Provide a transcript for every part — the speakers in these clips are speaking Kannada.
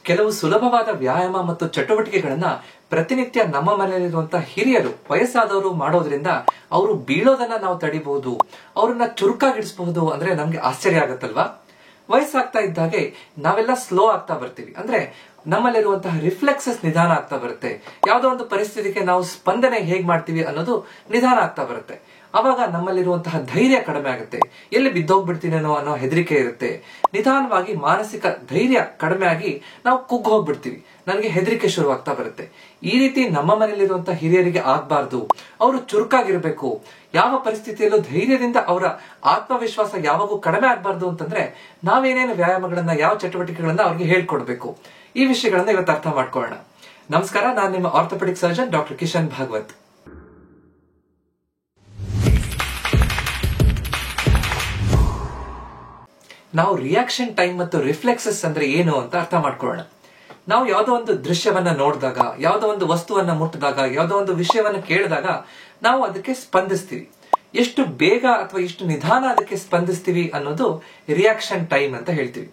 ಕೆಲವು ಸುಲಭವಾದ ವ್ಯಾಯಾಮ ಮತ್ತು ಚಟುವಟಿಕೆಗಳನ್ನ ಪ್ರತಿನಿತ್ಯ ನಮ್ಮ ಮನೆಯಲ್ಲಿರುವಂತಹ ಹಿರಿಯರು ವಯಸ್ಸಾದವರು ಮಾಡೋದ್ರಿಂದ ಅವರು ಬೀಳೋದನ್ನ ನಾವು ತಡಿಬಹುದು, ಅವ್ರನ್ನ ಚುರುಕಾಗಿಡಿಸಬಹುದು ಅಂದ್ರೆ ನಮ್ಗೆ ಆಶ್ಚರ್ಯ ಆಗತ್ತಲ್ವಾ? ವಯಸ್ಸಾಗ್ತಾ ಇದ್ದಾಗೆ ನಾವೆಲ್ಲ ಸ್ಲೋ ಆಗ್ತಾ ಬರ್ತೀವಿ. ಅಂದ್ರೆ ನಮ್ಮಲ್ಲಿರುವಂತಹ ರಿಫ್ಲೆಕ್ಸಸ್ ನಿಧಾನ ಆಗ್ತಾ ಬರುತ್ತೆ. ಯಾವುದೋ ಒಂದು ಪರಿಸ್ಥಿತಿಗೆ ನಾವು ಸ್ಪಂದನೆ ಹೇಗ್ ಮಾಡ್ತೀವಿ ಅನ್ನೋದು ನಿಧಾನ ಆಗ್ತಾ ಬರುತ್ತೆ. ಅವಾಗ ನಮ್ಮಲ್ಲಿರುವಂತಹ ಧೈರ್ಯ ಕಡಿಮೆ ಆಗುತ್ತೆ. ಎಲ್ಲಿ ಬಿದ್ದೋಗ್ಬಿಡ್ತೀನೇನೋ ಅನ್ನೋ ಹೆದರಿಕೆ ಇರುತ್ತೆ. ನಿಧಾನವಾಗಿ ಮಾನಸಿಕ ಧೈರ್ಯ ಕಡಿಮೆ ಆಗಿ ನಾವು ಕುಗ್ಗ್ ಹೋಗ್ಬಿಡ್ತೀವಿ. ನನಗೆ ಹೆದರಿಕೆ ಶುರುವಾಗ್ತಾ ಬರುತ್ತೆ. ಈ ರೀತಿ ನಮ್ಮ ಮನೆಯಲ್ಲಿರುವಂತಹ ಹಿರಿಯರಿಗೆ ಆಗ್ಬಾರ್ದು. ಅವರು ಚುರುಕಾಗಿರ್ಬೇಕು. ಯಾವ ಪರಿಸ್ಥಿತಿಯಲ್ಲೂ ಧೈರ್ಯದಿಂದ ಅವರ ಆತ್ಮವಿಶ್ವಾಸ ಯಾವಾಗೂ ಕಡಿಮೆ ಆಗ್ಬಾರ್ದು ಅಂತಂದ್ರೆ ನಾವೇನೇನು ವ್ಯಾಯಾಮಗಳನ್ನ, ಯಾವ ಚಟುವಟಿಕೆಗಳನ್ನ ಅವ್ರಿಗೆ ಹೇಳ್ಕೊಡ್ಬೇಕು, ಈ ವಿಷಯಗಳನ್ನ ಇವತ್ತು ಅರ್ಥ ಮಾಡ್ಕೊಳ್ಳೋಣ. ನಮಸ್ಕಾರ, ನಾನು ನಿಮ್ಮ orthopaedic surgeon doctor Kishan Bhagwat. ನಾವು ರಿಯಾಕ್ಷನ್ ಟೈಮ್ ಮತ್ತು ರಿಫ್ಲೆಕ್ಸಸ್ ಅಂದ್ರೆ ಏನು ಅಂತ ಅರ್ಥ ಮಾಡ್ಕೊಳ್ಳೋಣ. ನಾವು ಯಾವುದೋ ಒಂದು ದೃಶ್ಯವನ್ನ ನೋಡಿದಾಗ, ಯಾವುದೋ ಒಂದು ವಸ್ತುವನ್ನ ಮುಟ್ಟಿದಾಗ, ಯಾವುದೋ ಒಂದು ವಿಷಯವನ್ನ ಕೇಳಿದಾಗ ನಾವು ಅದಕ್ಕೆ ಸ್ಪಂದಿಸ್ತೀವಿ. ಎಷ್ಟು ಬೇಗ ಅಥವಾ ಎಷ್ಟು ನಿಧಾನ ಅದಕ್ಕೆ ಸ್ಪಂದಿಸ್ತೀವಿ ಅನ್ನೋದು ರಿಯಾಕ್ಷನ್ ಟೈಮ್ ಅಂತ ಹೇಳ್ತೀವಿ.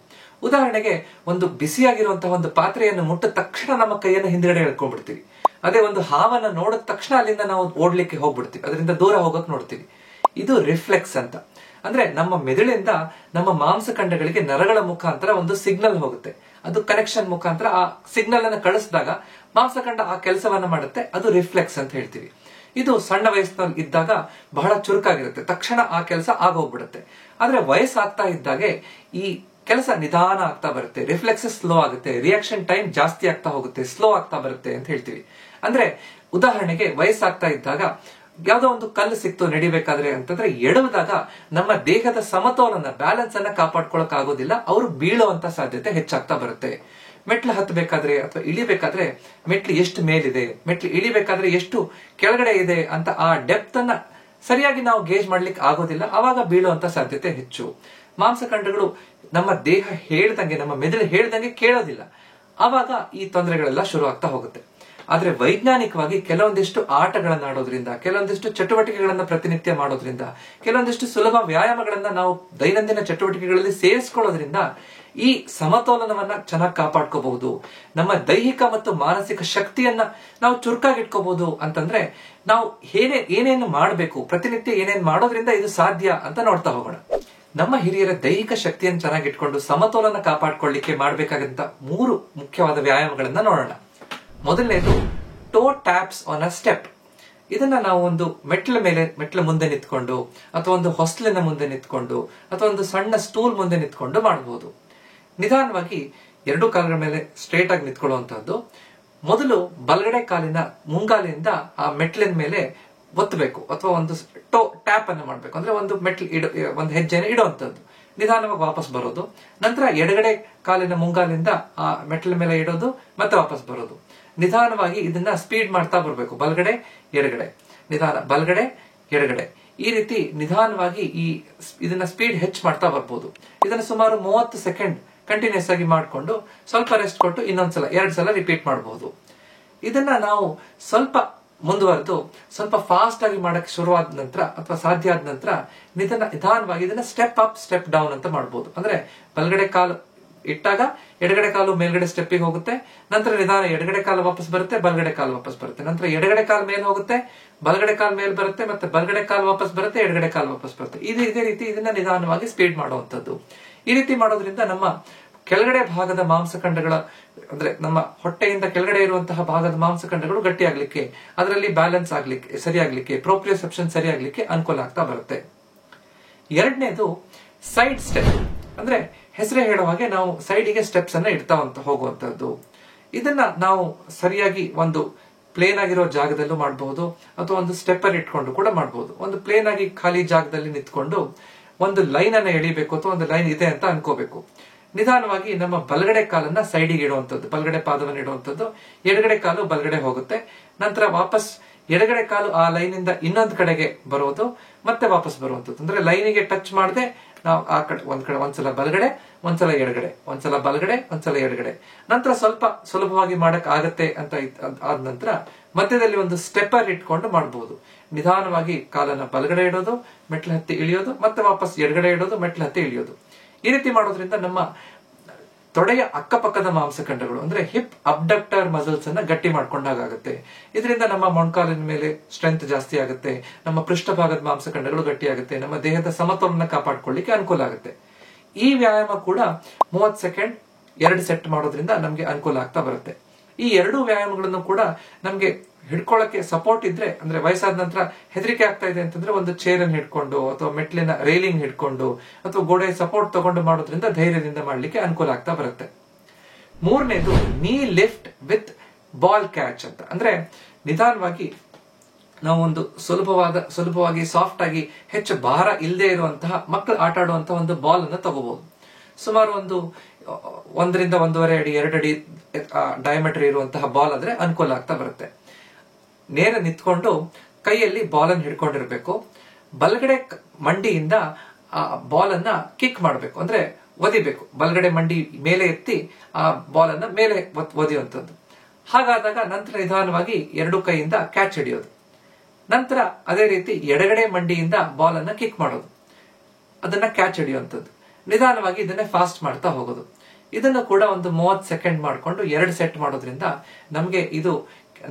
ಉದಾಹರಣೆಗೆ, ಒಂದು ಬಿಸಿಯಾಗಿರುವಂತಹ ಒಂದು ಪಾತ್ರೆಯನ್ನು ಮುಟ್ಟಿದ ತಕ್ಷಣ ನಮ್ಮ ಕೈಯನ್ನು ಹಿಂದ್ಗಡೆ ಎಳ್ಕೊಂಡ್ಬಿಡ್ತೀವಿ. ಅದೇ ಒಂದು ಹಾವನ್ನ ನೋಡಿದ ತಕ್ಷಣ ಅಲ್ಲಿಂದ ನಾವು ಓಡ್ಲಿಕ್ಕೆ ಹೋಗ್ಬಿಡ್ತೀವಿ, ಅದರಿಂದ ದೂರ ಹೋಗಕ್ ನೋಡ್ತೀವಿ. ಇದು ರಿಫ್ಲೆಕ್ಸ್ ಅಂತ. ಅಂದ್ರೆ ನಮ್ಮ ಮೆದುಳಿಂದ ನಮ್ಮ ಮಾಂಸಖಂಡಗಳಿಗೆ ನರಗಳ ಮುಖಾಂತರ ಒಂದು ಸಿಗ್ನಲ್ ಹೋಗುತ್ತೆ. ಅದು ಕನೆಕ್ಷನ್ ಮುಖಾಂತರ ಆ ಸಿಗ್ನಲ್ ಅನ್ನು ಕಳಿಸಿದಾಗ ಮಾಂಸಖಂಡ ಆ ಕೆಲಸವನ್ನ ಮಾಡುತ್ತೆ. ಅದು ರಿಫ್ಲೆಕ್ಸ್ ಅಂತ ಹೇಳ್ತೀವಿ. ಇದು ಸಣ್ಣ ವಯಸ್ಸಿನಲ್ಲಿ ಇದ್ದಾಗ ಬಹಳ ಚುರುಕಾಗಿರುತ್ತೆ, ತಕ್ಷಣ ಆ ಕೆಲಸ ಆಗೋಗ್ಬಿಡುತ್ತೆ. ಆದ್ರೆ ವಯಸ್ಸಾಗ್ತಾ ಇದ್ದಾಗೆ ಈ ಕೆಲಸ ನಿಧಾನ ಆಗ್ತಾ ಬರುತ್ತೆ, ರಿಫ್ಲೆಕ್ಸಸ್ ಸ್ಲೋ ಆಗುತ್ತೆ, ರಿಯಾಕ್ಷನ್ ಟೈಮ್ ಜಾಸ್ತಿ ಆಗ್ತಾ ಹೋಗುತ್ತೆ, ಸ್ಲೋ ಆಗ್ತಾ ಬರುತ್ತೆ ಅಂತ ಹೇಳ್ತೀವಿ. ಅಂದ್ರೆ ಉದಾಹರಣೆಗೆ, ವಯಸ್ಸಾಗ್ತಾ ಇದ್ದಾಗ ಯಾವ್ದೋ ಒಂದು ಕಲ್ಲು ಸಿಕ್ತು ನಡಿಬೇಕಾದ್ರೆ ಅಂತಂದ್ರೆ ಎಡವಿದಾಗ ನಮ್ಮ ದೇಹದ ಸಮತೋಲನ, ಬ್ಯಾಲೆನ್ಸ್ ಅನ್ನ ಕಾಪಾಡ್ಕೊಳಕ್ ಆಗೋದಿಲ್ಲ. ಅವರು ಬೀಳುವಂತ ಸಾಧ್ಯತೆ ಹೆಚ್ಚಾಗ್ತಾ ಬರುತ್ತೆ. ಮೆಟ್ಲು ಹತ್ತಬೇಕಾದ್ರೆ ಅಥವಾ ಇಳಿಬೇಕಾದ್ರೆ ಮೆಟ್ಲು ಎಷ್ಟು ಮೇಲಿದೆ, ಮೆಟ್ಲು ಇಳಿಬೇಕಾದ್ರೆ ಎಷ್ಟು ಕೆಳಗಡೆ ಇದೆ ಅಂತ ಆ ಡೆಪ್ತ್ ಅನ್ನ ಸರಿಯಾಗಿ ನಾವು ಗೇಜ್ ಮಾಡ್ಲಿಕ್ಕೆ ಆಗೋದಿಲ್ಲ. ಅವಾಗ ಬೀಳುವಂತ ಸಾಧ್ಯತೆ ಹೆಚ್ಚು. ಮಾಂಸಖಂಡಗಳು ನಮ್ಮ ದೇಹ ಹೇಳ್ದಂಗೆ, ನಮ್ಮ ಮೆದುಳು ಹೇಳ್ದಂಗೆ ಕೇಳೋದಿಲ್ಲ. ಆವಾಗ ಈ ತೊಂದರೆಗಳೆಲ್ಲ ಶುರು ಆಗ್ತಾ ಹೋಗುತ್ತೆ. ಆದ್ರೆ ವೈಜ್ಞಾನಿಕವಾಗಿ ಕೆಲವೊಂದಿಷ್ಟು ಆಟಗಳನ್ನ ಆಡೋದ್ರಿಂದ, ಕೆಲವೊಂದಿಷ್ಟು ಚಟುವಟಿಕೆಗಳನ್ನ ಪ್ರತಿನಿತ್ಯ ಮಾಡೋದ್ರಿಂದ, ಕೆಲವೊಂದಿಷ್ಟು ಸುಲಭ ವ್ಯಾಯಾಮಗಳನ್ನ ನಾವು ದೈನಂದಿನ ಚಟುವಟಿಕೆಗಳಲ್ಲಿ ಸೇರಿಸ್ಕೊಳ್ಳೋದ್ರಿಂದ ಈ ಸಮತೋಲನವನ್ನ ಚೆನ್ನಾಗಿ ಕಾಪಾಡ್ಕೋಬಹುದು. ನಮ್ಮ ದೈಹಿಕ ಮತ್ತು ಮಾನಸಿಕ ಶಕ್ತಿಯನ್ನ ನಾವು ಚುರುಕಾಗಿಟ್ಕೋಬಹುದು. ಅಂತಂದ್ರೆ ನಾವು ಏನೇನು ಮಾಡಬೇಕು, ಪ್ರತಿನಿತ್ಯ ಏನೇನು ಮಾಡೋದ್ರಿಂದ ಇದು ಸಾಧ್ಯ ಅಂತ ನೋಡ್ತಾ ಹೋಗೋಣ. ನಮ್ಮ ಹಿರಿಯರ ದೈಹಿಕ ಶಕ್ತಿಯನ್ನು ಚೆನ್ನಾಗಿಟ್ಕೊಂಡು ಸಮತೋಲನ ಕಾಪಾಡ್ಕೊಳ್ಳಿಕ್ಕೆ ಮಾಡಬೇಕಾದಂತ 3 ಮುಖ್ಯವಾದ ವ್ಯಾಯಾಮಗಳನ್ನ ನೋಡೋಣ. ಮೊದಲನೇದು ಟೋ ಟ್ಯಾಪ್ಸ್ ಆನ್ ಅ ಸ್ಟೆಪ್. ಇದನ್ನ ನಾವು ಒಂದು ಮೆಟ್ಲ ಮುಂದೆ ನಿಂತ್ಕೊಂಡು, ಅಥವಾ ಒಂದು ಹೊಸ್ಲಿನ ಮುಂದೆ ನಿಂತ್ಕೊಂಡು, ಅಥವಾ ಒಂದು ಸಣ್ಣ ಸ್ಟೂಲ್ ಮುಂದೆ ನಿಂತ್ಕೊಂಡು ಮಾಡಬಹುದು. ನಿಧಾನವಾಗಿ 2 ಕಾಲುಗಳ ಮೇಲೆ ಸ್ಟ್ರೇಟ್ ಆಗಿ ನಿಂತ್ಕೊಳ್ಳುವಂತಹದ್ದು. ಮೊದಲು ಬಲಗಡೆ ಕಾಲಿನ ಮುಂಗಾಲಿನಿಂದ ಆ ಮೆಟ್ಲಿನ ಮೇಲೆ ಒತ್ತಬೇಕು, ಅಥವಾ ಒಂದು ಟ್ಯಾಪ್ ಅನ್ನು ಮಾಡಬೇಕು. ಅಂದ್ರೆ ಒಂದು ಹೆಜ್ಜೆನ ಇಡುವಂತದ್ದು, ನಿಧಾನವಾಗಿ ವಾಪಸ್ ಬರೋದು. ನಂತರ ಎಡಗಡೆ ಕಾಲಿನ ಮುಂಗಾಲಿಂದ ಆ ಮೆಟ್ಲ ಮೇಲೆ ಇಡೋದು, ಮತ್ತೆ ವಾಪಸ್ ಬರೋದು. ನಿಧಾನವಾಗಿ ಇದನ್ನ ಸ್ಪೀಡ್ ಮಾಡ್ತಾ ಬರಬೇಕು. ಬಲಗಡೆ ಎಡಗಡೆ, ನಿಧಾನ, ಬಲಗಡೆ ಎಡಗಡೆ, ಈ ರೀತಿ ನಿಧಾನವಾಗಿ ಇದನ್ನ ಸ್ಪೀಡ್ ಹೆಚ್ಚು ಮಾಡ್ತಾ ಬರ್ಬೋದು. ಇದನ್ನ ಸುಮಾರು 30 ಸೆಕೆಂಡ್ ಕಂಟಿನ್ಯೂಸ್ ಆಗಿ ಮಾಡಿಕೊಂಡು ಸ್ವಲ್ಪ ರೆಸ್ಟ್ ಕೊಟ್ಟು ಇನ್ನೊಂದ್ಸಲ 2 ಸಲ ರಿಪೀಟ್ ಮಾಡಬಹುದು. ಇದನ್ನ ನಾವು ಸ್ವಲ್ಪ ಮುಂದುವರೆದು ಸ್ವಲ್ಪ ಫಾಸ್ಟ್ ಆಗಿ ಮಾಡಕ್ಕೆ ಶುರುವಾದ ನಂತರ, ಅಥವಾ ಸಾಧ್ಯ ಆದ ನಂತರ ನಿಧಾನವಾಗಿ ಇದನ್ನ ಸ್ಟೆಪ್ ಅಪ್ ಸ್ಟೆಪ್ ಡೌನ್ ಅಂತ ಮಾಡಬಹುದು. ಅಂದ್ರೆ ಬಲಗಡೆ ಕಾಲು ಇಟ್ಟಾಗ ಎಡಗಡೆ ಕಾಲು ಮೇಲ್ಗಡೆ ಸ್ಟೆಪ್ಪಿಗೆ ಹೋಗುತ್ತೆ, ನಂತರ ನಿಧಾನ ಎಡಗಡೆ ಕಾಲು ವಾಪಸ್ ಬರುತ್ತೆ, ಬಲಗಡೆ ಕಾಲು ವಾಪಸ್ ಬರುತ್ತೆ, ನಂತರ ಎಡಗಡೆ ಕಾಲು ಮೇಲೆ ಹೋಗುತ್ತೆ, ಬಲಗಡೆ ಕಾಲು ಮೇಲೆ ಬರುತ್ತೆ, ಮತ್ತೆ ಬಲಗಡೆ ಕಾಲು ವಾಪಸ್ ಬರುತ್ತೆ, ಎಡಗಡೆ ಕಾಲು ವಾಪಸ್ ಬರುತ್ತೆ. ಇದೇ ರೀತಿ ಇದನ್ನ ನಿಧಾನವಾಗಿ ಸ್ಪೀಡ್ ಮಾಡುವಂತದ್ದು. ಈ ರೀತಿ ಮಾಡೋದ್ರಿಂದ ನಮ್ಮ ಕೆಳಗಡೆ ಭಾಗದ ಮಾಂಸಖಂಡಗಳ, ಅಂದ್ರೆ ನಮ್ಮ ಹೊಟ್ಟೆಯಿಂದ ಕೆಳಗಡೆ ಇರುವಂತಹ ಭಾಗದ ಮಾಂಸಖಂಡಗಳು ಗಟ್ಟಿಯಾಗ್ಲಿಕ್ಕೆ, ಅದರಲ್ಲಿ ಬ್ಯಾಲೆನ್ಸ್ ಆಗ್ಲಿಕ್ಕೆ, ಸರಿಯಾಗ್ಲಿಕ್ಕೆ, ಪ್ರೋಪ್ರಿಯೋಸೆಪ್ಷನ್ ಸರಿಯಾಗ್ಲಿಕ್ಕೆ ಅನುಕೂಲ ಆಗ್ತಾ ಬರುತ್ತೆ. ಎರಡನೇದು ಸೈಡ್ ಸ್ಟೆಪ್. ಅಂದ್ರೆ ಹೆಸರೇ ಹೇಳೋ ಹಾಗೆ ನಾವು ಸೈಡಿಗೆ ಸ್ಟೆಪ್ಸ್ ಅನ್ನ ಇಡ್ತಾ ಹೋಗುವಂತದ್ದು. ಇದನ್ನ ನಾವು ಸರಿಯಾಗಿ ಒಂದು ಪ್ಲೇನ್ ಆಗಿರೋ ಜಾಗದಲ್ಲೂ ಮಾಡಬಹುದು, ಅಥವಾ ಒಂದು ಸ್ಟೆಪ್ಪರ್ ಇಟ್ಕೊಂಡು ಕೂಡ ಮಾಡಬಹುದು. ಒಂದು ಪ್ಲೇನ್ ಆಗಿ ಖಾಲಿ ಜಾಗದಲ್ಲಿ ನಿಂತ್ಕೊಂಡು ಒಂದು ಲೈನ್ ಅನ್ನ ಎಳಿಬೇಕು, ಅಥವಾ ಒಂದು ಲೈನ್ ಇದೆ ಅಂತ ಅನ್ಕೋಬೇಕು. ನಿಧಾನವಾಗಿ ನಮ್ಮ ಬಲಗಡೆ ಕಾಲನ್ನ ಸೈಡಿಗೆ ಇಡುವಂತದ್ದು, ಬಲಗಡೆ ಪಾದವನ್ನು ಇಡುವಂತದ್ದು. ಎಡಗಡೆ ಕಾಲು ಬಲಗಡೆ ಹೋಗುತ್ತೆ, ನಂತರ ವಾಪಸ್ ಎಡಗಡೆ ಕಾಲು ಆ ಲೈನ್ ಇಂದ ಇನ್ನೊಂದು ಕಡೆಗೆ ಬರೋದು, ಮತ್ತೆ ವಾಪಸ್ ಬರುವಂತದ್ದು. ಅಂದ್ರೆ ಲೈನಿಗೆ ಟಚ್ ಮಾಡದೆ ನಾವು ಆ ಕಡೆ ಒಂದ್ಸಲ ಬಲಗಡೆ, ಒಂದ್ಸಲ ಎಡಗಡೆ, ಒಂದ್ಸಲ ಬಲಗಡೆ, ಒಂದ್ಸಲ ಎಡಗಡೆ. ನಂತರ ಸ್ವಲ್ಪ ಸುಲಭವಾಗಿ ಮಾಡಕ್ ಆಗತ್ತೆ ಅಂತ ಆದ ನಂತರ ಮಧ್ಯದಲ್ಲಿ ಒಂದು ಸ್ಟೆಪ್ಪರ್ ಇಟ್ಕೊಂಡು ಮಾಡಬಹುದು. ನಿಧಾನವಾಗಿ ಕಾಲನ್ನ ಬಲಗಡೆ ಇಡೋದು, ಮೆಟ್ಲು ಹತ್ತಿ ಇಳಿಯೋದು, ಮತ್ತೆ ವಾಪಸ್ ಎಡಗಡೆ ಇಡೋದು, ಮೆಟ್ಲು ಹತ್ತಿ ಇಳಿಯೋದು. ಈ ರೀತಿ ಮಾಡೋದ್ರಿಂದ ನಮ್ಮ ತೊಡೆಯ ಅಕ್ಕಪಕ್ಕದ ಮಾಂಸಖಂಡಗಳು ಅಂದ್ರೆ ಹಿಪ್ ಅಬ್ಡಕ್ಟರ್ ಮಸಲ್ಸ್ ಅನ್ನ ಗಟ್ಟಿ ಮಾಡ್ಕೊಂಡಾಗುತ್ತೆ. ಇದರಿಂದ ನಮ್ಮ ಮೊಣಕಾಲಿನ ಮೇಲೆ ಸ್ಟ್ರೆಂತ್ ಜಾಸ್ತಿ ಆಗುತ್ತೆ, ನಮ್ಮ ಪೃಷ್ಠಭಾಗದ ಮಾಂಸಖಂಡಗಳು ಗಟ್ಟಿ ಆಗುತ್ತೆ, ನಮ್ಮ ದೇಹದ ಸಮತೋಲನ ಕಾಪಾಡ್ಕೊಳ್ಳಿಕ್ಕೆ ಅನುಕೂಲ ಆಗುತ್ತೆ. ಈ ವ್ಯಾಯಾಮ ಕೂಡ 30 ಸೆಕೆಂಡ್ 2 ಸೆಟ್ ಮಾಡೋದ್ರಿಂದ ನಮ್ಗೆ ಅನುಕೂಲ ಆಗ್ತಾ ಬರುತ್ತೆ. ಈ ಎರಡೂ ವ್ಯಾಯಾಮಗಳನ್ನು ಕೂಡ ನಮ್ಗೆ ಹಿಡ್ಕೊಳ್ಳಕ್ಕೆ ಸಪೋರ್ಟ್ ಇದ್ರೆ, ಅಂದ್ರೆ ವಯಸ್ಸಾದ ನಂತರ ಹೆದರಿಕೆ ಆಗ್ತಾ ಇದೆ ಅಂತಂದ್ರೆ ಒಂದು ಚೇರ್ ಅನ್ನು ಹಿಡ್ಕೊಂಡು ಅಥವಾ ಮೆಟ್ಲಿನ ರೈಲಿಂಗ್ ಹಿಡ್ಕೊಂಡು ಅಥವಾ ಗೋಡೆ ಸಪೋರ್ಟ್ ತಗೊಂಡು ಮಾಡೋದ್ರಿಂದ ಧೈರ್ಯದಿಂದ ಮಾಡ್ಲಿಕ್ಕೆ ಅನುಕೂಲ ಆಗ್ತಾ ಬರುತ್ತೆ. ಮೂರನೇದು ನೀ ಲಿಫ್ಟ್ ವಿತ್ ಬಾಲ್ ಕ್ಯಾಚ್ ಅಂತ. ಅಂದ್ರೆ ನಿಧಾನವಾಗಿ ನಾವು ಒಂದು ಸುಲಭವಾಗಿ ಸಾಫ್ಟ್ ಆಗಿ ಹೆಚ್ಚು ಭಾರ ಇಲ್ಲದೆ ಇರುವಂತಹ ಮಕ್ಕಳು ಆಟ ಆಡುವಂತಹ ಒಂದು ಬಾಲ್ ಅನ್ನು ತಗೋಬಹುದು. ಸುಮಾರು 1 ರಿಂದ 1.5 ಅಡಿ 2 ಅಡಿ ಡಯಾಮೀಟರ್ ಇರುವಂತಹ ಬಾಲ್ ಆದ್ರೆ ಅನುಕೂಲ ಆಗ್ತಾ ಬರುತ್ತೆ. ನೇರ ನಿಂತ್ಕೊಂಡು ಕೈಯಲ್ಲಿ ಬಾಲ್ ಅನ್ನು ಹಿಡ್ಕೊಂಡಿರ್ಬೇಕು. ಬಲಗಡೆ ಮಂಡಿಯಿಂದ ಆ ಬಾಲ್ ಅನ್ನ ಕಿಕ್ ಮಾಡಬೇಕು, ಅಂದ್ರೆ ಒದಿಬೇಕು. ಬಲಗಡೆ ಮಂಡಿ ಮೇಲೆ ಎತ್ತಿ ಆ ಬಾಲ್ ಅನ್ನ ಮೇಲೆ ಒದಿಯುವಂಥದ್ದು. ಹಾಗಾದಾಗ ನಂತರ ನಿಧಾನವಾಗಿ 2 ಕೈಯಿಂದ ಕ್ಯಾಚ್ ಹಿಡಿಯೋದು. ನಂತರ ಅದೇ ರೀತಿ ಎಡಗಡೆ ಮಂಡಿಯಿಂದ ಬಾಲ್ ಅನ್ನ ಕಿಕ್ ಮಾಡೋದು, ಅದನ್ನ ಕ್ಯಾಚ್ ಹಿಡಿಯುವಂಥದ್ದು. ನಿಧಾನವಾಗಿ ಇದನ್ನೇ ಫಾಸ್ಟ್ ಮಾಡ್ತಾ ಹೋಗೋದು. ಇದನ್ನು ಕೂಡ ಒಂದು 30 ಸೆಕೆಂಡ್ ಮಾಡಿಕೊಂಡು 2 ಸೆಟ್ ಮಾಡೋದ್ರಿಂದ ನಮ್ಗೆ ಇದು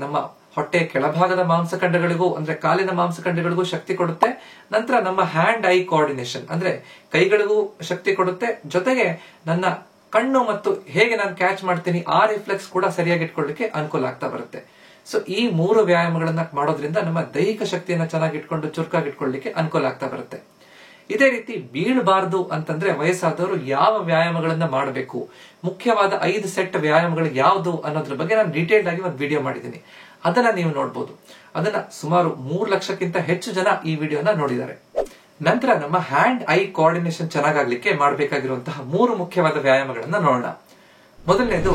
ನಮ್ಮ ಹೊಟ್ಟೆ ಕೆಳಭಾಗದ ಮಾಂಸಖಂಡಗಳಿಗೂ ಅಂದ್ರೆ ಕಾಲಿನ ಮಾಂಸಖಂಡಗಳಿಗೂ ಶಕ್ತಿ ಕೊಡುತ್ತೆ. ನಂತರ ನಮ್ಮ ಹ್ಯಾಂಡ್ ಐ ಕೋಆರ್ಡಿನೇಷನ್ ಅಂದ್ರೆ ಕೈಗಳಿಗೂ ಶಕ್ತಿ ಕೊಡುತ್ತೆ. ಜೊತೆಗೆ ನನ್ನ ಕಣ್ಣು ಮತ್ತು ಹೇಗೆ ನಾನು ಕ್ಯಾಚ್ ಮಾಡ್ತೀನಿ ಆ ರಿಫ್ಲೆಕ್ಸ್ ಕೂಡ ಸರಿಯಾಗಿ ಇಟ್ಕೊಳ್ಳಿಕ್ಕೆ ಅನುಕೂಲ ಆಗ್ತಾ ಬರುತ್ತೆ. ಸೊ ಈ 3 ವ್ಯಾಯಾಮಗಳನ್ನ ಮಾಡೋದ್ರಿಂದ ನಮ್ಮ ದೈಹಿಕ ಶಕ್ತಿಯನ್ನ ಚೆನ್ನಾಗಿ ಇಟ್ಕೊಂಡು ಚುರುಕಾಗಿ ಇಟ್ಕೊಳ್ಳಿಕ್ಕೆ ಅನುಕೂಲ ಆಗ್ತಾ ಬರುತ್ತೆ. ಇದೇ ರೀತಿ ಬೀಳಬಾರದು ಅಂತಂದ್ರೆ ವಯಸ್ಸಾದವರು ಯಾವ ವ್ಯಾಯಾಮಗಳನ್ನ ಮಾಡಬೇಕು, ಮುಖ್ಯವಾದ 5 ಸೆಟ್ ವ್ಯಾಯಾಮಗಳು ಯಾವುದು ಅನ್ನೋದ್ರ ಬಗ್ಗೆ ನಾನು ಡೀಟೇಲ್ಡ್ ಆಗಿ ಒಂದು ವಿಡಿಯೋ ಮಾಡಿದ್ದೀನಿ. ಅದನ್ನ ನೀವು ನೋಡಬಹುದು. ಅದನ್ನ ಸುಮಾರು 3 ಲಕ್ಷಕ್ಕಿಂತ ಹೆಚ್ಚು ಜನ ಈ ವಿಡಿಯೋನ ನೋಡಿದ್ದಾರೆ. ನಂತರ ನಮ್ಮ ಹ್ಯಾಂಡ್ ಐ ಕೋಆರ್ಡಿನೇಷನ್ ಚೆನ್ನಾಗಾಗ್ಲಿಕ್ಕೆ ಮಾಡಬೇಕಾಗಿರುವಂತಹ 3 ಮುಖ್ಯವಾದ ವ್ಯಾಯಾಮಗಳನ್ನ ನೋಡೋಣ. ಮೊದಲನೇದು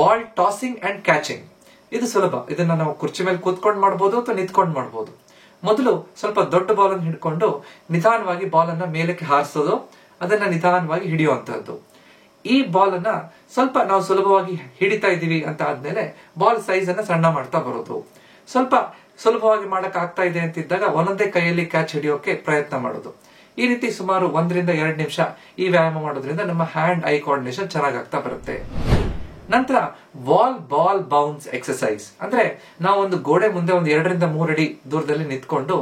ಬಾಲ್ ಟಾಸಿಂಗ್ ಅಂಡ್ ಕ್ಯಾಚಿಂಗ್. ಇದು ಸುಲಭ. ಇದನ್ನ ನಾವು ಕುರ್ಚಿ ಮೇಲೆ ಕೂತ್ಕೊಂಡು ಮಾಡಬಹುದು ಅಥವಾ ನಿಂತ್ಕೊಂಡು ಮಾಡಬಹುದು. ಮೊದಲು ಸ್ವಲ್ಪ ದೊಡ್ಡ ಬಾಲ್ ಅನ್ನು ಹಿಡ್ಕೊಂಡು ನಿಧಾನವಾಗಿ ಬಾಲ್ ಅನ್ನ ಮೇಲಕ್ಕೆ ಹಾರಿಸೋದು, ಅದನ್ನ ನಿಧಾನವಾಗಿ ಹಿಡಿಯುವಂತಹದ್ದು. ಈ ಬಾಲ್ ಅನ್ನ ಸ್ವಲ್ಪ ನಾವು ಸುಲಭವಾಗಿ ಹಿಡಿತಾ ಇದೀವಿ ಅಂತ ಆದ್ಮೇಲೆ ಬಾಲ್ ಸೈಜ್ ಅನ್ನ ಸಣ್ಣ ಮಾಡ್ತಾ ಬರೋದು. ಸ್ವಲ್ಪ ಸುಲಭವಾಗಿ ಮಾಡಕ್ ಆಗ್ತಾ ಇದೆ ಅಂತಿದ್ದಾಗ ಒಂದೊಂದೇ ಕೈಯಲ್ಲಿ ಕ್ಯಾಚ್ ಹಿಡಿಯೋಕೆ ಪ್ರಯತ್ನ ಮಾಡೋದು. ಈ ರೀತಿ ಸುಮಾರು 1 ರಿಂದ 2 ನಿಮಿಷ ಈ ವ್ಯಾಯಾಮ ಮಾಡೋದ್ರಿಂದ ನಮ್ಮ ಹ್ಯಾಂಡ್ ಐ ಕೋಆರ್ಡಿನೇಷನ್ ಚೆನ್ನಾಗಾಗ್ತಾ ಬರುತ್ತೆ. ನಂತರ ಬಾಲ್ ಬೌನ್ಸ್ ಎಕ್ಸರ್ಸೈಸ್ ಅಂದ್ರೆ ನಾವು ಒಂದು ಗೋಡೆ ಮುಂದೆ 2 ರಿಂದ 3 ಅಡಿ ದೂರದಲ್ಲಿ ನಿಂತ್ಕೊಂಡು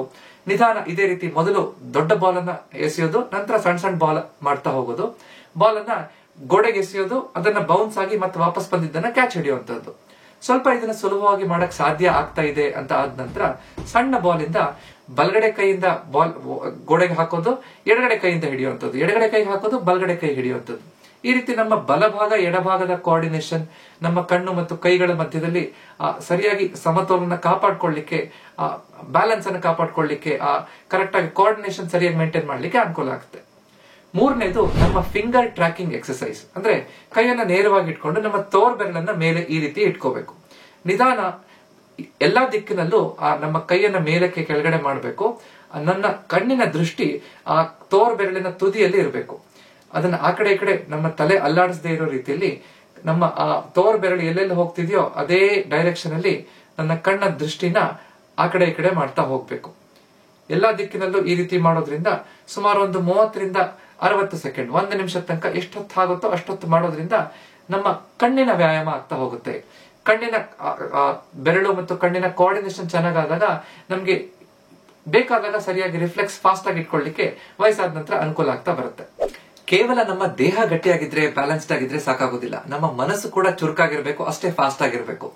ನಿಧಾನ ಇದೇ ರೀತಿ ಮೊದಲು ದೊಡ್ಡ ಬಾಲ್ ಅನ್ನ ಎಸೆಯೋದು, ನಂತರ ಸಣ್ಣ ಬಾಲ್ ಮಾಡ್ತಾ ಹೋಗೋದು. ಬಾಲ್ ಅನ್ನ ಗೋಡೆಗೆ ಎಸೆಯೋದು, ಅದನ್ನ ಬೌನ್ಸ್ ಆಗಿ ಮತ್ತೆ ವಾಪಸ್ ಬಂದಿದ್ದನ್ನ ಕ್ಯಾಚ್ ಹಿಡಿಯುವಂತದ್ದು. ಸ್ವಲ್ಪ ಇದನ್ನ ಸುಲಭವಾಗಿ ಮಾಡಕ್ ಸಾಧ್ಯ ಆಗ್ತಾ ಇದೆ ಅಂತ ಆದ ನಂತರ ಸಣ್ಣ ಬಾಲ್ ಇಂದ ಬಲಗಡೆ ಕೈಯಿಂದ ಬಾಲ್ ಗೋಡೆಗೆ ಹಾಕೋದು, ಎಡಗಡೆ ಕೈಯಿಂದ ಹಿಡಿಯುವಂತದ್ದು, ಎಡಗಡೆ ಕೈ ಹಾಕೋದು, ಬಲಗಡೆ ಕೈ ಹಿಡಿಯುವಂತದ್ದು. ಈ ರೀತಿ ನಮ್ಮ ಬಲಭಾಗ ಎಡಭಾಗದ ಕೋಆರ್ಡಿನೇಷನ್, ನಮ್ಮ ಕಣ್ಣು ಮತ್ತು ಕೈಗಳ ಮಧ್ಯದಲ್ಲಿ ಸರಿಯಾಗಿ ಸಮತೋಲನ ಕಾಪಾಡ್ಕೊಳ್ಳಿಕ್ಕೆ, ಬ್ಯಾಲೆನ್ಸ್ ಅನ್ನು ಕಾಪಾಡ್ಕೊಳ್ಳಿಕ್ಕೆ, ಕರೆಕ್ಟ್ ಆಗಿ ಕೋಆರ್ಡಿನೇಷನ್ ಸರಿಯಾಗಿ ಮೇಂಟೈನ್ ಮಾಡ್ಲಿಕ್ಕೆ ಅನುಕೂಲ ಆಗುತ್ತೆ. ಮೂರನೇದು ನಮ್ಮ ಫಿಂಗರ್ ಟ್ರ್ಯಾಕಿಂಗ್ ಎಕ್ಸರ್ಸೈಸ್ ಅಂದ್ರೆ ಕೈಯನ್ನ ನೇರವಾಗಿ ಇಟ್ಕೊಂಡು ನಮ್ಮ ತೋರ್ ಬೆರಳನ್ನ ಮೇಲೆ ಈ ರೀತಿ ಇಟ್ಕೋಬೇಕು. ನಿಧಾನ ಎಲ್ಲಾ ದಿಕ್ಕಿನಲ್ಲೂ ನಮ್ಮ ಕೈಯನ್ನ ಮೇಲಕ್ಕೆ ಕೆಳಗಡೆ ಮಾಡಬೇಕು. ನನ್ನ ಕಣ್ಣಿನ ದೃಷ್ಟಿ ಆ ತೋರ್ ಬೆರಳಿನ ತುದಿಯಲ್ಲಿ ಇರಬೇಕು. ಅದನ್ನ ಆ ಕಡೆ ಈ ಕಡೆ ನಮ್ಮ ತಲೆ ಅಲ್ಲಾಡಿಸದೇ ಇರೋ ರೀತಿಯಲ್ಲಿ ನಮ್ಮ ಆ ತೋರ್ ಬೆರಳು ಎಲ್ಲೆಲ್ಲಿ ಹೋಗ್ತಿದೆಯೋ ಅದೇ ಡೈರೆಕ್ಷನ್ ಅಲ್ಲಿ ನನ್ನ ಕಣ್ಣ ದೃಷ್ಟಿನ ಆ ಕಡೆ ಈ ಕಡೆ ಮಾಡ್ತಾ ಹೋಗ್ಬೇಕು. ಎಲ್ಲಾ ದಿಕ್ಕಿನಲ್ಲೂ ಈ ರೀತಿ ಮಾಡೋದ್ರಿಂದ ಸುಮಾರು ಒಂದು 30 ರಿಂದ 60 ಸೆಕೆಂಡ್ 1 ನಿಮಿಷದ ತನಕ ಎಷ್ಟೊತ್ತು ಆಗುತ್ತೋ ಅಷ್ಟೊತ್ತು ಮಾಡೋದ್ರಿಂದ ನಮ್ಮ ಕಣ್ಣಿನ ವ್ಯಾಯಾಮ ಆಗ್ತಾ ಹೋಗುತ್ತೆ. ಕಣ್ಣಿನ ಬೆರಳು ಮತ್ತು ಕಣ್ಣಿನ ಕೋಆರ್ಡಿನೇಷನ್ ಚೆನ್ನಾಗಾದಾಗ ನಮ್ಗೆ ಬೇಕಾದಾಗ ಸರಿಯಾಗಿ ರಿಫ್ಲೆಕ್ಸ್ ಫಾಸ್ಟ್ ಆಗಿ ಇಟ್ಕೊಳ್ಳಿಕ್ಕೆ ವಯಸ್ಸಾದ ನಂತರ ಅನುಕೂಲ ಆಗ್ತಾ ಬರುತ್ತೆ. ಕೇವಲ ನಮ್ಮ ದೇಹ ಗಟ್ಟಿಯಾಗಿದ್ರೆ ಬ್ಯಾಲೆನ್ಸ್ಡ್ ಆಗಿದ್ರೆ ಸಾಕಾಗೋದಿಲ್ಲ, ನಮ್ಮ ಮನಸ್ಸು ಕೂಡ ಚುರುಕಾಗಿರ್ಬೇಕು, ಅಷ್ಟೇ ಫಾಸ್ಟ್ ಆಗಿರ್ಬೇಕು.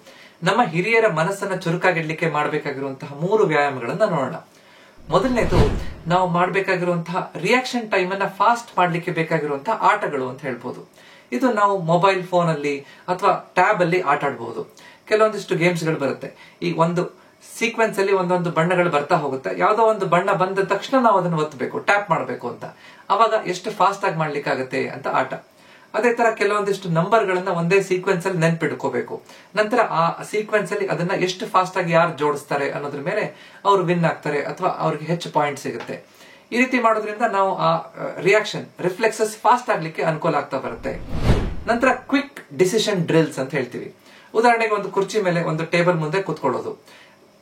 ನಮ್ಮ ಹಿರಿಯರ ಮನಸ್ಸನ್ನ ಚುರುಕಾಗಿಡ್ಲಿಕ್ಕೆ ಮಾಡಬೇಕಾಗಿರುವಂತಹ 3 ವ್ಯಾಯಾಮಗಳನ್ನ ನೋಡೋಣ. ಮೊದಲನೇದು ನಾವು ಮಾಡಬೇಕಾಗಿರುವಂತಹ ರಿಯಾಕ್ಷನ್ ಟೈಮ್ ಅನ್ನ ಫಾಸ್ಟ್ ಮಾಡ್ಲಿಕ್ಕೆ ಬೇಕಾಗಿರುವಂತಹ ಆಟಗಳು ಅಂತ ಹೇಳ್ಬೋದು. ಇದು ನಾವು ಮೊಬೈಲ್ ಫೋನ್ ಅಲ್ಲಿ ಅಥವಾ ಟ್ಯಾಬ್ ಅಲ್ಲಿ ಆಟ ಆಡಬಹುದು. ಕೆಲವೊಂದಿಷ್ಟು ಗೇಮ್ಸ್ ಗಳು ಬರುತ್ತೆ. ಈ ಒಂದು ಸೀಕ್ವೆನ್ಸ್ ಅಲ್ಲಿ ಒಂದೊಂದು ಬಣ್ಣಗಳು ಬರ್ತಾ ಹೋಗುತ್ತೆ. ಯಾವ್ದೋ ಒಂದು ಬಣ್ಣ ಬಂದ ತಕ್ಷಣ ನಾವು ಅದನ್ನು ಒತ್ತಬೇಕು, ಟ್ಯಾಪ್ ಮಾಡಬೇಕು ಅಂತ. ಅವಾಗ ಎಷ್ಟು ಫಾಸ್ಟ್ ಆಗಿ ಮಾಡ್ಲಿಕ್ಕಾಗತ್ತೆ ಅಂತ ಆಟ. ಅದೇ ತರ ಕೆಲವೊಂದಿಷ್ಟು ನಂಬರ್ ಗಳನ್ನ ಒಂದೇ ಸೀಕ್ವೆನ್ಸ್ ಅಲ್ಲಿ ನೆನ್ಪಿಟ್ಕೋಬೇಕು. ನಂತರ ಆ ಸೀಕ್ವೆನ್ಸ್ ಅಲ್ಲಿ ಅದನ್ನ ಎಷ್ಟು ಫಾಸ್ಟ್ ಆಗಿ ಯಾರು ಜೋಡಿಸ್ತಾರೆ ಅನ್ನೋದ್ರ ಮೇಲೆ ಅವ್ರು ವಿನ್ ಆಗ್ತಾರೆ ಅಥವಾ ಅವ್ರಿಗೆ ಹೆಚ್ಚು ಪಾಯಿಂಟ್ ಸಿಗುತ್ತೆ. ಈ ರೀತಿ ಮಾಡೋದ್ರಿಂದ ನಾವು ಆ ರಿಯಾಕ್ಷನ್ ರಿಫ್ಲೆಕ್ಸಸ್ ಫಾಸ್ಟ್ ಆಗ್ಲಿಕ್ಕೆ ಅನುಕೂಲ ಆಗ್ತಾ ಬರುತ್ತೆ. ನಂತರ ಕ್ವಿಕ್ ಡಿಸಿಷನ್ ಡ್ರಿಲ್ಸ್ ಅಂತ ಹೇಳ್ತೀವಿ. ಉದಾಹರಣೆಗೆ ಒಂದು ಕುರ್ಚಿ ಮೇಲೆ ಒಂದು ಟೇಬಲ್ ಮುಂದೆ ಕುತ್ಕೊಳ್ಳೋದು.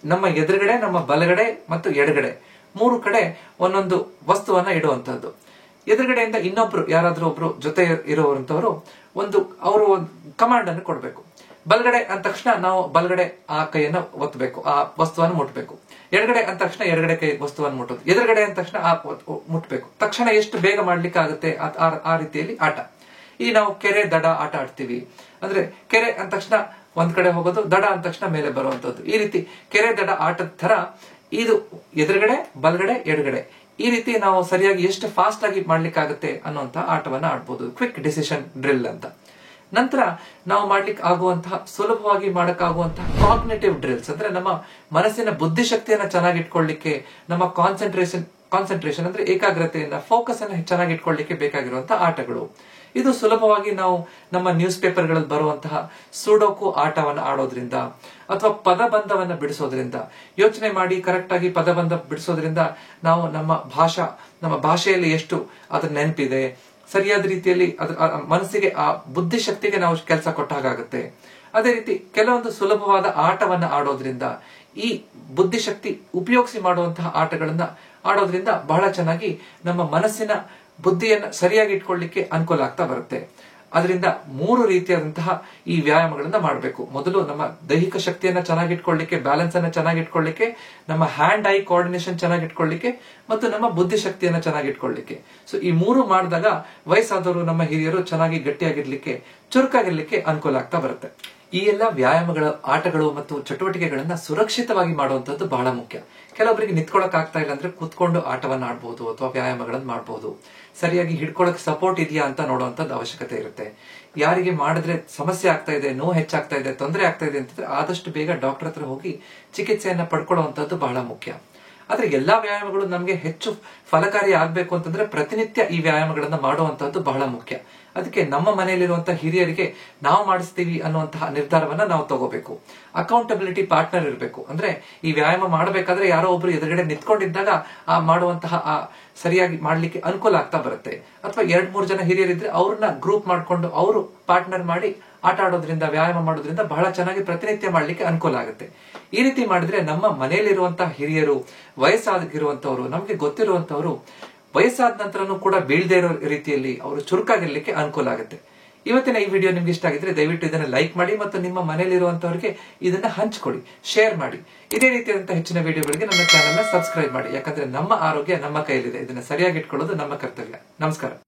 ನಮ್ಮ ಎದುರುಗಡೆ, ನಮ್ಮ ಬಲಗಡೆ ಮತ್ತು ಎಡಗಡೆ 3 ಕಡೆ ಒಂದೊಂದು ವಸ್ತುವನ್ನ ಇಡುವಂತದ್ದು. ಎದುರುಗಡೆಯಿಂದ ಇನ್ನೊಬ್ರು ಯಾರಾದ್ರೂ ಒಬ್ರು ಜೊತೆ ಇರುವಂತವರು ಅವರು ಕಮಾಂಡ್ ಅನ್ನು ಕೊಡ್ಬೇಕು. ಬಲಗಡೆ ಅಂದ ತಕ್ಷಣ ನಾವು ಬಲಗಡೆ ಆ ಕೈಯನ್ನ ಒತ್ತಬೇಕು, ಆ ವಸ್ತುವನ್ನು ಮುಟ್ಬೇಕು. ಎಡಗಡೆ ಅಂದ ತಕ್ಷಣ ಎಡಗಡೆ ಕೈ ವಸ್ತುವನ್ನು ಮುಟ್ಟೋದು. ಎದುರುಗಡೆ ಅಂದ ತಕ್ಷಣ ಮುಟ್ಬೇಕು. ತಕ್ಷಣ ಎಷ್ಟು ಬೇಗ ಮಾಡ್ಲಿಕ್ಕೆ ಆಗುತ್ತೆ ಆ ರೀತಿಯಲ್ಲಿ ಆಟ. ಈ ನಾವು ಕೆರೆ ದಡ ಆಟ ಆಡ್ತೀವಿ. ಅಂದ್ರೆ ಕೆರೆ ಅಂದ ತಕ್ಷಣ ಒಂದ್ ಕಡೆ ಹೋಗೋದು, ದಡ ಅಂದ ತಕ್ಷಣ ಮೇಲೆ ಬರುವಂತದ್ದು. ಈ ರೀತಿ ಕೆರೆ ದಡ ಆಟದ ತರ ಇದು ಎದುರುಗಡೆ ಬಲಗಡೆ ಎಡಗಡೆ ಈ ರೀತಿ ನಾವು ಸರಿಯಾಗಿ ಎಷ್ಟು ಫಾಸ್ಟ್ ಆಗಿ ಮಾಡ್ಲಿಕ್ಕಾಗತ್ತೆ ಅನ್ನುವಂತ ಆಟವನ್ನ ಆಡ್ಬೋದು. ಕ್ವಿಕ್ ಡಿಸಿಷನ್ ಡ್ರಿಲ್ ಅಂತ. ನಂತರ ನಾವು ಮಾಡ್ಲಿಕ್ಕೆ ಆಗುವಂತಹ ಸುಲಭವಾಗಿ ಮಾಡಕ್ಕಾಗುವಂತಹ ಕಾಗ್ನಿಟಿವ್ ಡ್ರಿಲ್ಸ್ ಅಂದ್ರೆ ನಮ್ಮ ಮನಸ್ಸಿನ ಬುದ್ಧಿಶಕ್ತಿಯನ್ನ ಚೆನ್ನಾಗಿ ಇಟ್ಕೊಳ್ಳಿಕ್ಕೆ, ನಮ್ಮ ಕಾನ್ಸಂಟ್ರೇಷನ್ ಅಂದ್ರೆ ಏಕಾಗ್ರತೆಯನ್ನ, ಫೋಕಸ್ ಅನ್ನ ಚೆನ್ನಾಗಿ ಇಟ್ಕೊಳ್ಳಿಕ್ಕೆ ಬೇಕಾಗಿರುವಂತಹ ಆಟಗಳು. ಇದು ಸುಲಭವಾಗಿ ನಾವು ನಮ್ಮ ನ್ಯೂಸ್ ಪೇಪರ್ಗಳಲ್ಲಿ ಬರುವಂತಹ ಸುಡೋಕು ಆಟವನ್ನು ಆಡೋದ್ರಿಂದ ಅಥವಾ ಪದಬಂಧವನ್ನ ಬಿಡಿಸೋದ್ರಿಂದ, ಯೋಚನೆ ಮಾಡಿ ಕರೆಕ್ಟ್ ಆಗಿ ಪದಬಂಧ ಬಿಡಿಸೋದ್ರಿಂದ ನಾವು ನಮ್ಮ ಭಾಷೆಯಲ್ಲಿ ಎಷ್ಟು ಅದ್ರ ನೆನಪಿದೆ, ಸರಿಯಾದ ರೀತಿಯಲ್ಲಿ ಮನಸ್ಸಿಗೆ ಆ ಬುದ್ಧಿಶಕ್ತಿಗೆ ನಾವು ಕೆಲಸ ಕೊಟ್ಟ ಹಾಗಾಗುತ್ತೆ. ಅದೇ ರೀತಿ ಕೆಲವೊಂದು ಸುಲಭವಾದ ಆಟವನ್ನ ಆಡೋದ್ರಿಂದ, ಈ ಬುದ್ಧಿಶಕ್ತಿ ಉಪಯೋಗಿಸಿ ಮಾಡುವಂತಹ ಆಟಗಳನ್ನ ಆಡೋದ್ರಿಂದ ಬಹಳ ಚೆನ್ನಾಗಿ ನಮ್ಮ ಮನಸ್ಸಿನ ಬುದ್ಧಿಯನ್ನ ಸರಿಯಾಗಿ ಇಟ್ಕೊಳ್ಳಿಕ್ಕೆ ಅನುಕೂಲ ಆಗ್ತಾ ಬರುತ್ತೆ. ಅದರಿಂದ 3 ರೀತಿಯಾದಂತಹ ಈ ವ್ಯಾಯಾಮಗಳನ್ನ ಮಾಡಬೇಕು. ಮೊದಲು ನಮ್ಮ ದೈಹಿಕ ಶಕ್ತಿಯನ್ನ ಚೆನ್ನಾಗಿಟ್ಕೊಳ್ಳಿಕ್ಕೆ, ಬ್ಯಾಲೆನ್ಸ್ ಅನ್ನ ಚೆನ್ನಾಗಿಟ್ಕೊಳ್ಳಿಕ್ಕೆ, ನಮ್ಮ ಹ್ಯಾಂಡ್ ಐ ಕೋಆರ್ಡಿನೇಷನ್ ಚೆನ್ನಾಗಿಟ್ಕೊಳ್ಳಿಕ್ಕೆ ಮತ್ತು ನಮ್ಮ ಬುದ್ಧಿಶಕ್ತಿಯನ್ನ ಚೆನ್ನಾಗಿಟ್ಕೊಳ್ಳಿಕ್ಕೆ. ಸೊ ಈ 3 ಮಾಡಿದಾಗ ವಯಸ್ಸಾದವರು, ನಮ್ಮ ಹಿರಿಯರು ಚೆನ್ನಾಗಿ ಗಟ್ಟಿಯಾಗಿರ್ಲಿಕ್ಕೆ, ಚುರುಕಾಗಿರ್ಲಿಕ್ಕೆ ಅನುಕೂಲ ಆಗ್ತಾ ಬರುತ್ತೆ. ಈ ಎಲ್ಲ ವ್ಯಾಯಾಮಗಳು, ಆಟಗಳು ಮತ್ತು ಚಟುವಟಿಕೆಗಳನ್ನ ಸುರಕ್ಷಿತವಾಗಿ ಮಾಡುವಂತದ್ದು ಬಹಳ ಮುಖ್ಯ. ಕೆಲವೊಬ್ಬರಿಗೆ ನಿಂತ್ಕೊಳಕ್ ಆಗ್ತಾ ಇಲ್ಲ ಅಂದ್ರೆ ಕೂತ್ಕೊಂಡು ಆಟವನ್ನ ಆಡಬಹುದು ಅಥವಾ ವ್ಯಾಯಾಮಗಳನ್ನ ಮಾಡಬಹುದು. ಸರಿಯಾಗಿ ಹಿಡ್ಕೊಳಕ್ ಸಪೋರ್ಟ್ ಇದೆಯಾ ಅಂತ ನೋಡುವಂತದ್ದು ಅವಶ್ಯಕತೆ ಇರುತ್ತೆ. ಯಾರಿಗೆ ಮಾಡಿದ್ರೆ ಸಮಸ್ಯೆ ಆಗ್ತಾ ಇದೆ, ನೋವು ಹೆಚ್ಚಾಗ್ತಾ ಇದೆ, ತೊಂದರೆ ಆಗ್ತಾ ಇದೆ ಅಂತಂದ್ರೆ ಆದಷ್ಟು ಬೇಗ ಡಾಕ್ಟರ್ ಹತ್ರ ಹೋಗಿ ಚಿಕಿತ್ಸೆಯನ್ನ ಪಡ್ಕೊಳ್ಳುವಂತದ್ದು ಬಹಳ ಮುಖ್ಯ. ಆದ್ರೆ ಎಲ್ಲಾ ವ್ಯಾಯಾಮಗಳು ನಮ್ಗೆ ಹೆಚ್ಚು ಫಲಕಾರಿ ಆಗ್ಬೇಕು ಅಂತಂದ್ರೆ ಪ್ರತಿನಿತ್ಯ ಈ ವ್ಯಾಯಾಮಗಳನ್ನ ಮಾಡುವಂತದ್ದು ಬಹಳ ಮುಖ್ಯ. ಅದಕ್ಕೆ ನಮ್ಮ ಮನೆಯಲ್ಲಿರುವಂತಹ ಹಿರಿಯರಿಗೆ ನಾವು ಮಾಡಿಸ್ತೀವಿ ಅನ್ನುವಂತಹ ನಿರ್ಧಾರವನ್ನ ನಾವು ತಗೋಬೇಕು. ಅಕೌಂಟಬಿಲಿಟಿ ಪಾರ್ಟ್ನರ್ ಇರಬೇಕು. ಅಂದ್ರೆ ಈ ವ್ಯಾಯಾಮ ಮಾಡಬೇಕಾದ್ರೆ ಯಾರೋ ಒಬ್ರು ಎದುರುಗಡೆ ನಿಂತ್ಕೊಂಡಿದ್ದಾಗ ಆ ಮಾಡುವಂತಹ ಸರಿಯಾಗಿ ಮಾಡ್ಲಿಕ್ಕೆ ಅನುಕೂಲ ಆಗ್ತಾ ಬರುತ್ತೆ. ಅಥವಾ 2-3 ಜನ ಹಿರಿಯರಿದ್ರೆ ಅವ್ರನ್ನ ಗ್ರೂಪ್ ಮಾಡ್ಕೊಂಡು ಅವರು ಪಾರ್ಟ್ನರ್ ಮಾಡಿ ಆಟ ಆಡೋದ್ರಿಂದ, ವ್ಯಾಯಾಮ ಮಾಡೋದ್ರಿಂದ ಬಹಳ ಚೆನ್ನಾಗಿ ಪ್ರತಿನಿತ್ಯ ಮಾಡ್ಲಿಕ್ಕೆ ಅನುಕೂಲ ಆಗುತ್ತೆ. ಈ ರೀತಿ ಮಾಡಿದ್ರೆ ನಮ್ಮ ಮನೆಯಲ್ಲಿರುವಂತಹ ಹಿರಿಯರು, ವಯಸ್ಸಾಗಿರುವಂತವರು, ನಮ್ಗೆ ಗೊತ್ತಿರುವಂತವರು ವಯಸ್ಸಾದ ನಂತರನೂ ಕೂಡ ಬೀಳದೇ ಇರೋ ರೀತಿಯಲ್ಲಿ ಅವರು ಚುರುಕಾಗಿರ್ಲಿಕ್ಕೆ ಅನುಕೂಲ ಆಗುತ್ತೆ. ಇವತ್ತಿನ ಈ ವಿಡಿಯೋ ನಿಮ್ಗೆ ಇಷ್ಟ ಆಗಿದ್ರೆ ದಯವಿಟ್ಟು ಇದನ್ನ ಲೈಕ್ ಮಾಡಿ ಮತ್ತು ನಿಮ್ಮ ಮನೆಯಲ್ಲಿರುವಂತವರಿಗೆ ಇದನ್ನ ಹಂಚ್ಕೊಡಿ, ಶೇರ್ ಮಾಡಿ. ಇದೇ ರೀತಿಯಾದಂತಹ ಹೆಚ್ಚಿನ ವಿಡಿಯೋಗಳಿಗೆ ನನ್ನ ಚಾನೆಲ್ ನ ಸಬ್ಸ್ಕ್ರೈಬ್ ಮಾಡಿ. ಯಾಕಂದ್ರೆ ನಮ್ಮ ಆರೋಗ್ಯ ನಮ್ಮ ಕೈಯಲ್ಲಿದೆ. ಇದನ್ನ ಸರಿಯಾಗಿ ಇಟ್ಕೊಳ್ಳೋದು ನಮ್ಮ ಕರ್ತವ್ಯ. ನಮಸ್ಕಾರ.